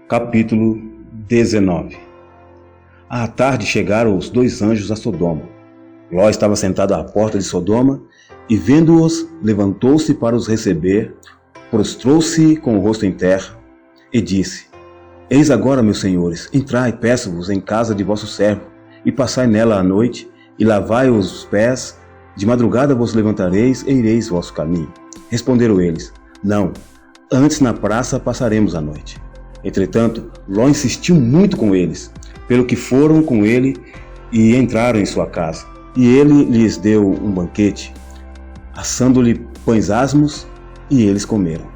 Capítulo 19. À tarde chegaram os dois anjos a Sodoma. Ló estava sentado à porta de Sodoma e, vendo-os, levantou-se para os receber, prostrou-se com o rosto em terra e disse: Eis agora, meus senhores, entrai, peço-vos, em casa de vosso servo, e passai nela a noite, e lavai os pés, de madrugada vos levantareis e ireis vosso caminho. Responderam eles: Não, antes na praça passaremos a noite. Entretanto, Ló insistiu muito com eles, pelo que foram com ele e entraram em sua casa. E ele lhes deu um banquete, assando-lhe pães asmos, e eles comeram.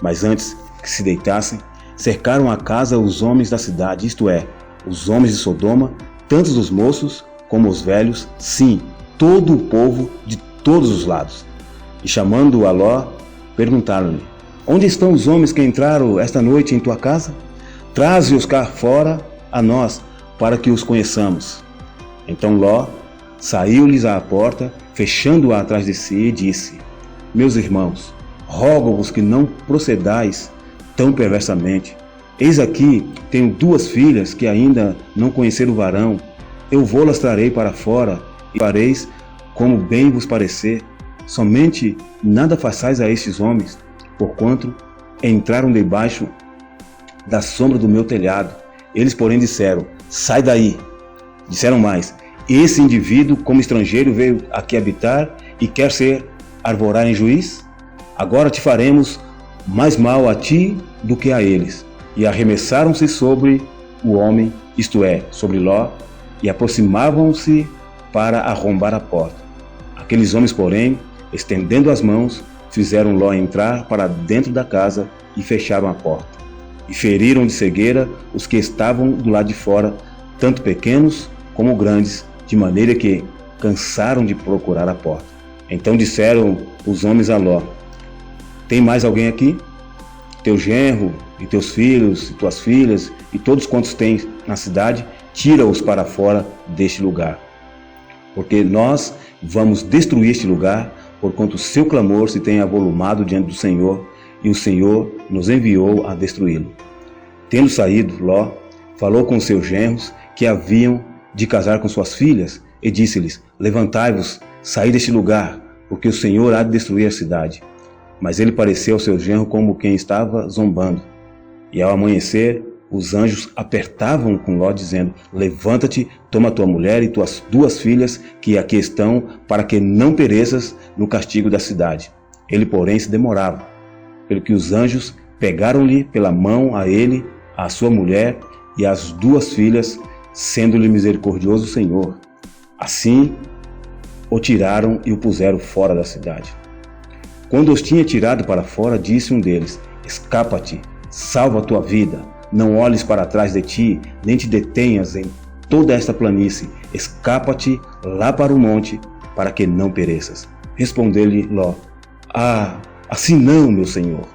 Mas antes que se deitassem, cercaram a casa os homens da cidade, isto é, os homens de Sodoma, tanto os moços como os velhos, sim, todo o povo de todos os lados. E chamando a Ló, perguntaram-lhe: Onde estão os homens que entraram esta noite em tua casa? Traze-os cá fora a nós, para que os conheçamos. Então Ló saiu-lhes à porta, fechando-a atrás de si, e disse: Meus irmãos, rogo-vos que não procedais tão perversamente. Eis aqui tenho duas filhas que ainda não conheceram o varão. Eu vou-las trarei para fora, e fareis como bem vos parecer. Somente nada façais a estes homens, porquanto entraram debaixo da sombra do meu telhado. Eles, porém, disseram: Sai daí. Disseram mais: Esse indivíduo, como estrangeiro, veio aqui habitar e quer ser arvorar em juiz? Agora te faremos mais mal a ti do que a eles. E arremessaram-se sobre o homem, isto é, sobre Ló, e aproximavam-se para arrombar a porta. Aqueles homens, porém, estendendo as mãos, fizeram Ló entrar para dentro da casa e fecharam a porta. E feriram de cegueira os que estavam do lado de fora, tanto pequenos como grandes, de maneira que cansaram de procurar a porta. Então disseram os homens a Ló: Tem mais alguém aqui? Teu genro, e teus filhos, e tuas filhas, e todos quantos tens na cidade, tira-os para fora deste lugar. Porque nós vamos destruir este lugar, porquanto o seu clamor se tem avolumado diante do Senhor, e o Senhor nos enviou a destruí-lo. Tendo saído, Ló falou com seus genros, que haviam de casar com suas filhas, e disse-lhes: Levantai-vos, saí deste lugar, porque o Senhor há de destruir a cidade. Mas ele pareceu ao seu genro como quem estava zombando. E ao amanhecer, os anjos apertavam com Ló, dizendo: Levanta-te, toma tua mulher e tuas duas filhas, que aqui estão, para que não pereças no castigo da cidade. Ele, porém, se demorava, pelo que os anjos pegaram-lhe pela mão a ele, a sua mulher e as duas filhas, sendo-lhe misericordioso o Senhor. Assim o tiraram e o puseram fora da cidade. Quando os tinha tirado para fora, disse um deles: Escapa-te, salva a tua vida, não olhes para trás de ti, nem te detenhas em toda esta planície, escapa-te lá para o monte, para que não pereças. Respondeu-lhe Ló: Assim não, meu senhor.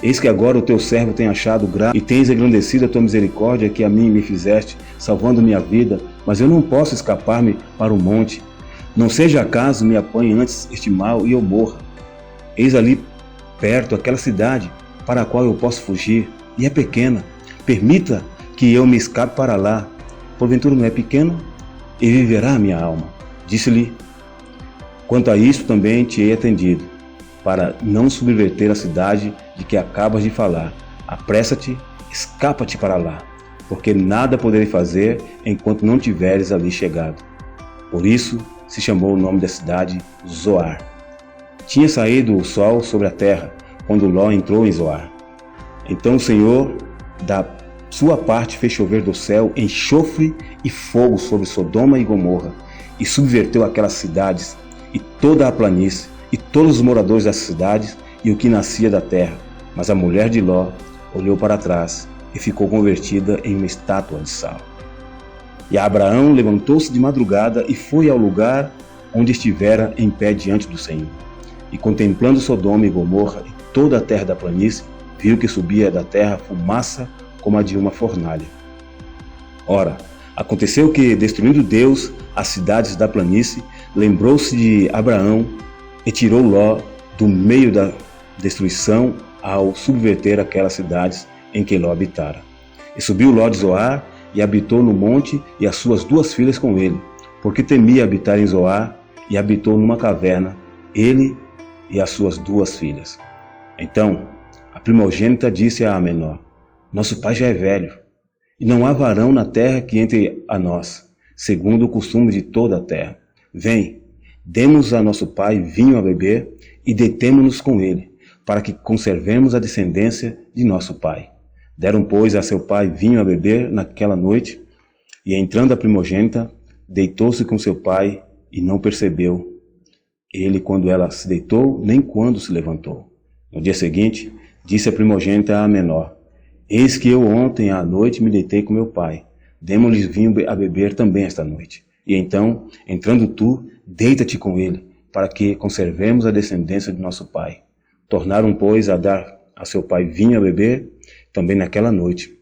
Eis que agora o teu servo tem achado graça e tens engrandecido a tua misericórdia que a mim me fizeste, salvando minha vida, mas eu não posso escapar-me para o monte. Não seja acaso me apanhe antes este mal e eu morra. Eis ali perto aquela cidade para a qual eu posso fugir, e é pequena. Permita que eu me escape para lá. Porventura não é pequena? E viverá a minha alma. Disse-lhe: Quanto a isto também te hei atendido, para não subverter a cidade de que acabas de falar. Apressa-te, escapa-te para lá, porque nada poderei fazer enquanto não tiveres ali chegado. Por isso se chamou o nome da cidade Zoar. Tinha saído o sol sobre a terra, quando Ló entrou em Zoar. Então o Senhor, da sua parte, fez chover do céu enxofre e fogo sobre Sodoma e Gomorra, e subverteu aquelas cidades, e toda a planície, e todos os moradores das cidades, e o que nascia da terra. Mas a mulher de Ló olhou para trás, e ficou convertida em uma estátua de sal. E Abraão levantou-se de madrugada, e foi ao lugar onde estivera em pé diante do Senhor. E contemplando Sodoma e Gomorra e toda a terra da planície, viu que subia da terra fumaça como a de uma fornalha. Ora, aconteceu que, destruindo Deus as cidades da planície, lembrou-se de Abraão e tirou Ló do meio da destruição ao subverter aquelas cidades em que Ló habitara. E subiu Ló de Zoar, e habitou no monte, e as suas 2 filhas com ele, porque temia habitar em Zoar, e habitou numa caverna, ele e as suas 2 filhas. Então a primogênita disse à menor: Nosso pai já é velho, e não há varão na terra que entre a nós, segundo o costume de toda a terra. Vem, demos a nosso pai vinho a beber, e deitemo-nos com ele, para que conservemos a descendência de nosso pai. Deram, pois, a seu pai vinho a beber naquela noite, e entrando a primogênita, deitou-se com seu pai, e não percebeu ele quando ela se deitou, nem quando se levantou. No dia seguinte, disse a primogênita à menor: Eis que eu ontem à noite me deitei com meu pai. Demos-lhe vinho a beber também esta noite. E então, entrando tu, deita-te com ele, para que conservemos a descendência de nosso pai. Tornaram, pois, a dar a seu pai vinho a beber, também naquela noite.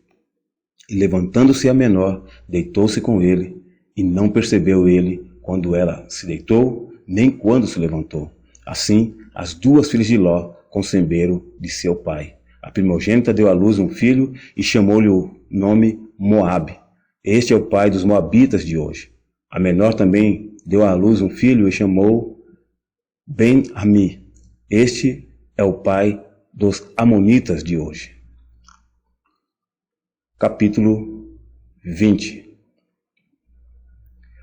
E levantando-se a menor, deitou-se com ele, e não percebeu ele quando ela se deitou, nem quando se levantou. Assim, as 2 filhas de Ló conceberam de seu pai. A primogênita deu à luz um filho e chamou-lhe o nome Moabe. Este é o pai dos moabitas de hoje. A menor também deu à luz um filho e chamou Ben-Ami. Este é o pai dos amonitas de hoje. Capítulo 20.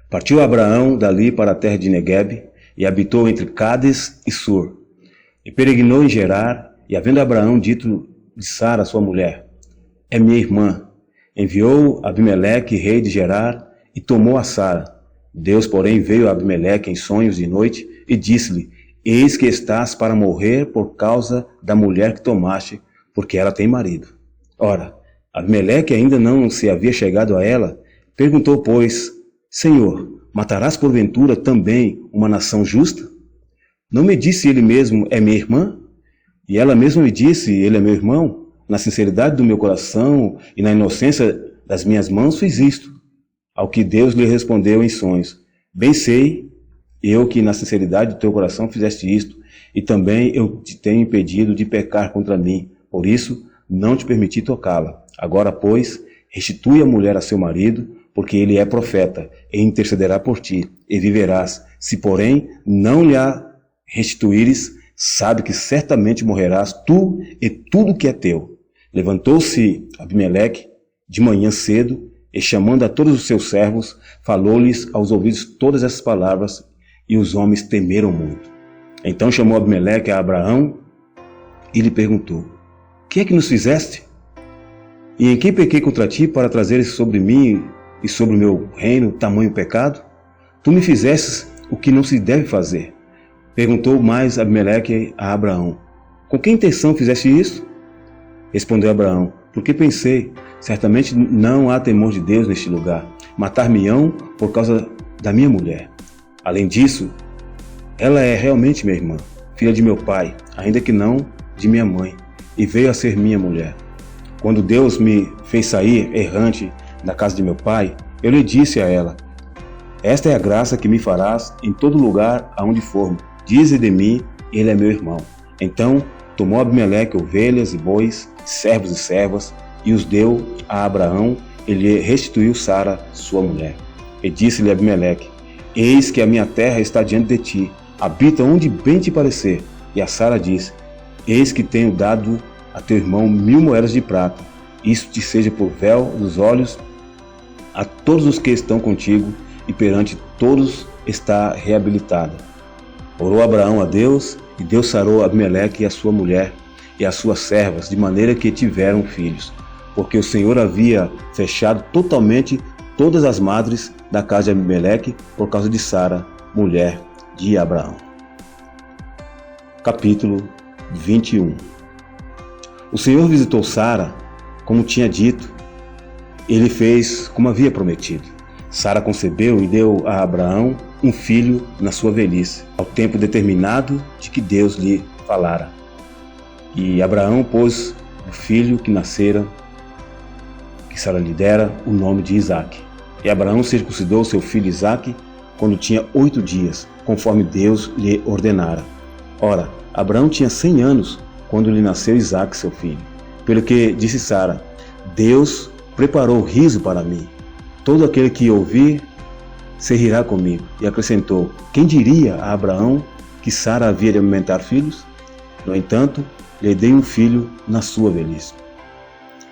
Partiu Abraão dali para a terra de Neguebe e habitou entre Cádiz e Sur. E peregrinou em Gerar, e havendo Abraão dito de Sara, sua mulher: É minha irmã, enviou Abimeleque, rei de Gerar, e tomou a Sara. Deus, porém, veio a Abimeleque em sonhos de noite e disse-lhe: Eis que estás para morrer por causa da mulher que tomaste, porque ela tem marido. Ora, Abimeleque ainda não se havia chegado a ela. Perguntou, pois: Senhor, matarás porventura também uma nação justa? Não me disse ele mesmo: É minha irmã? E ela mesma me disse: Ele é meu irmão? Na sinceridade do meu coração e na inocência das minhas mãos fiz isto. Ao que Deus lhe respondeu em sonhos: Bem sei eu que na sinceridade do teu coração fizeste isto, e também eu te tenho impedido de pecar contra mim. Por isso não te permiti tocá-la. Agora, pois, restitui a mulher a seu marido, porque ele é profeta, e intercederá por ti, e viverás. Se, porém, não lhe a restituíres, sabe que certamente morrerás tu e tudo que é teu. Levantou-se Abimeleque de manhã cedo, e chamando a todos os seus servos, falou-lhes aos ouvidos todas essas palavras, e os homens temeram muito. Então chamou Abimeleque a Abraão e lhe perguntou: Que é que nos fizeste? E em quem pequei contra ti para trazeres sobre mim e sobre o meu reino tamanho pecado? Tu me fizestes o que não se deve fazer. Perguntou mais Abimeleque a Abraão: Com que intenção fizeste isso? Respondeu Abraão: Porque pensei, certamente não há temor de Deus neste lugar. Matar-me-ão por causa da minha mulher. Além disso, ela é realmente minha irmã, filha de meu pai, ainda que não de minha mãe, e veio a ser minha mulher. Quando Deus me fez sair errante da casa de meu pai, eu lhe disse a ela: Esta é a graça que me farás em todo lugar aonde for. Dize de mim, ele é meu irmão. Então tomou Abimeleque ovelhas e bois, servos e servas, e os deu a Abraão, e lhe restituiu Sara, sua mulher. E disse-lhe Abimeleque: Eis que a minha terra está diante de ti, habita onde bem te parecer. E a Sara disse: Eis que tenho dado a teu irmão 1000 moedas de prata, isso te seja por véu dos olhos a todos os que estão contigo, e perante todos está reabilitada. Orou Abraão a Deus, e Deus sarou Abimeleque e a sua mulher e as suas servas, de maneira que tiveram filhos, porque o Senhor havia fechado totalmente todas as madres da casa de Abimeleque por causa de Sara, mulher de Abraão. Capítulo 21. O Senhor visitou Sara, como tinha dito. Ele fez como havia prometido. Sara concebeu e deu a Abraão um filho na sua velhice, ao tempo determinado de que Deus lhe falara. E Abraão pôs o filho que nascera, que Sara lhe dera, o nome de Isaque. E Abraão circuncidou seu filho Isaque quando tinha 8 dias, conforme Deus lhe ordenara. Ora, Abraão tinha 100 anos quando lhe nasceu Isaque, seu filho. Pelo que disse Sara: Deus preparou riso para mim. Todo aquele que ouvir se rirá comigo. E acrescentou: quem diria a Abraão que Sara havia de amamentar filhos? No entanto, lhe dei um filho na sua velhice.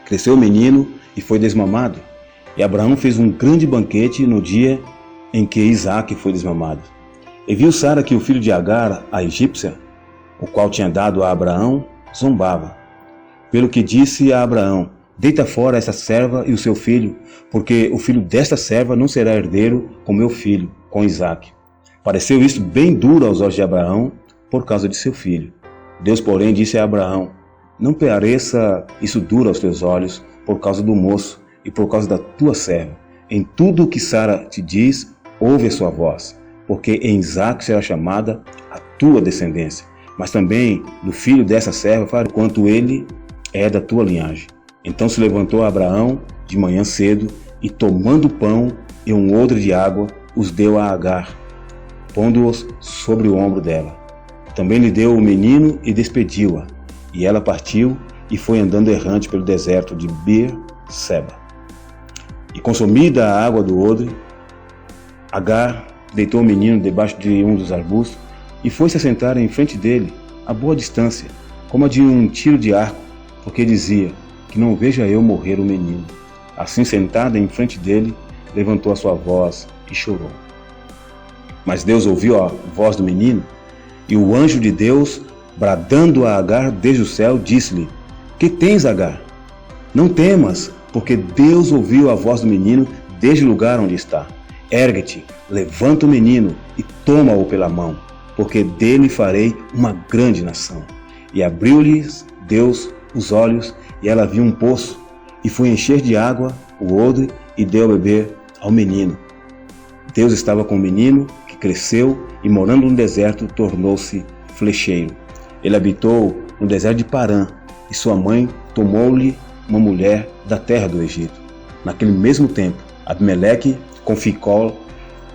Cresceu o menino e foi desmamado. E Abraão fez um grande banquete no dia em que Isaque foi desmamado. E viu Sara que o filho de Agar, a egípcia, o qual tinha dado a Abraão, zombava. Pelo que disse a Abraão: deita fora essa serva e o seu filho, porque o filho desta serva não será herdeiro com meu filho, com Isaque. Pareceu isto bem duro aos olhos de Abraão, por causa de seu filho. Deus, porém, disse a Abraão: não pareça isso duro aos teus olhos, por causa do moço e por causa da tua serva. Em tudo o que Sara te diz, ouve a sua voz, porque em Isaque será chamada a tua descendência. Mas também do filho dessa serva farei quanto ele é da tua linhagem. Então se levantou Abraão de manhã cedo e, tomando pão e um odre de água, os deu a Agar, pondo-os sobre o ombro dela. Também lhe deu o menino e despediu-a. E ela partiu e foi andando errante pelo deserto de Beer-seba. E consumida a água do odre, Agar deitou o menino debaixo de um dos arbustos e foi-se assentar em frente dele, a boa distância, como a de um tiro de arco, porque dizia: que não veja eu morrer o menino. Assim, sentada em frente dele, levantou a sua voz e chorou. Mas Deus ouviu a voz do menino, e o anjo de Deus, bradando a Agar desde o céu, disse-lhe: que tens, Agar? Não temas, porque Deus ouviu a voz do menino desde o lugar onde está. Ergue-te, levanta o menino e toma-o pela mão, porque dele farei uma grande nação. E abriu-lhes Deus os olhos, e ela viu um poço, e foi encher de água o odre e deu a beber ao menino. Deus estava com o menino, que cresceu e, morando no deserto, tornou-se flecheiro. Ele habitou no deserto de Parã, e sua mãe tomou-lhe uma mulher da terra do Egito. Naquele mesmo tempo, Abimeleque, com Ficol,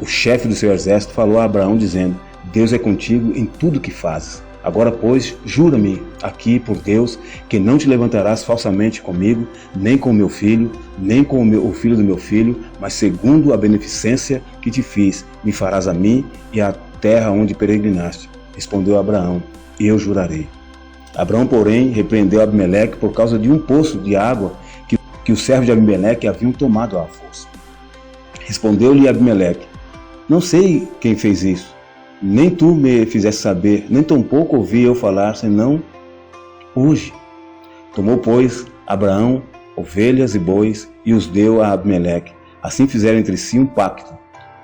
o chefe do seu exército, falou a Abraão, dizendo: Deus é contigo em tudo que fazes. Agora, pois, jura-me aqui por Deus que não te levantarás falsamente comigo, nem com o meu filho, nem com o filho do meu filho, mas segundo a beneficência que te fiz, me farás a mim e à terra onde peregrinaste. Respondeu Abraão: eu jurarei. Abraão, porém, repreendeu Abimeleque por causa de um poço de água que os servos de Abimeleque haviam tomado à força. Respondeu-lhe Abimeleque: não sei quem fez isso. Nem tu me fizeste saber, nem tampouco ouvi eu falar, senão hoje. Tomou, pois, Abraão ovelhas e bois e os deu a Abimeleque. Assim fizeram entre si um pacto.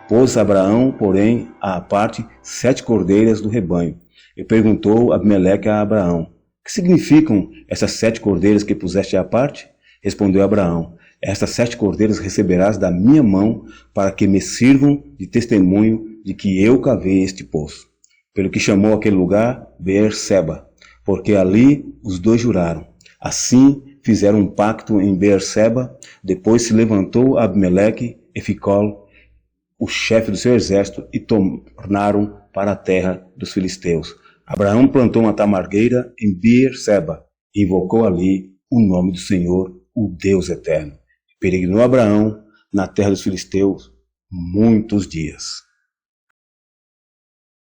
Pôs Abraão, porém, à parte 7 cordeiras do rebanho. E perguntou Abimeleque a Abraão: que significam essas 7 cordeiras que puseste à parte? Respondeu Abraão: estas 7 cordeiras receberás da minha mão, para que me sirvam de testemunho de que eu cavei este poço. Pelo que chamou aquele lugar Beer-seba, porque ali os dois juraram. Assim fizeram um pacto em Beer-seba. Depois se levantou Abimeleque e Ficol, o chefe do seu exército, e tornaram para a terra dos filisteus. Abraão plantou uma tamargueira em Beer-seba e invocou ali o nome do Senhor, o Deus eterno. Peregrinou Abraão na terra dos filisteus muitos dias.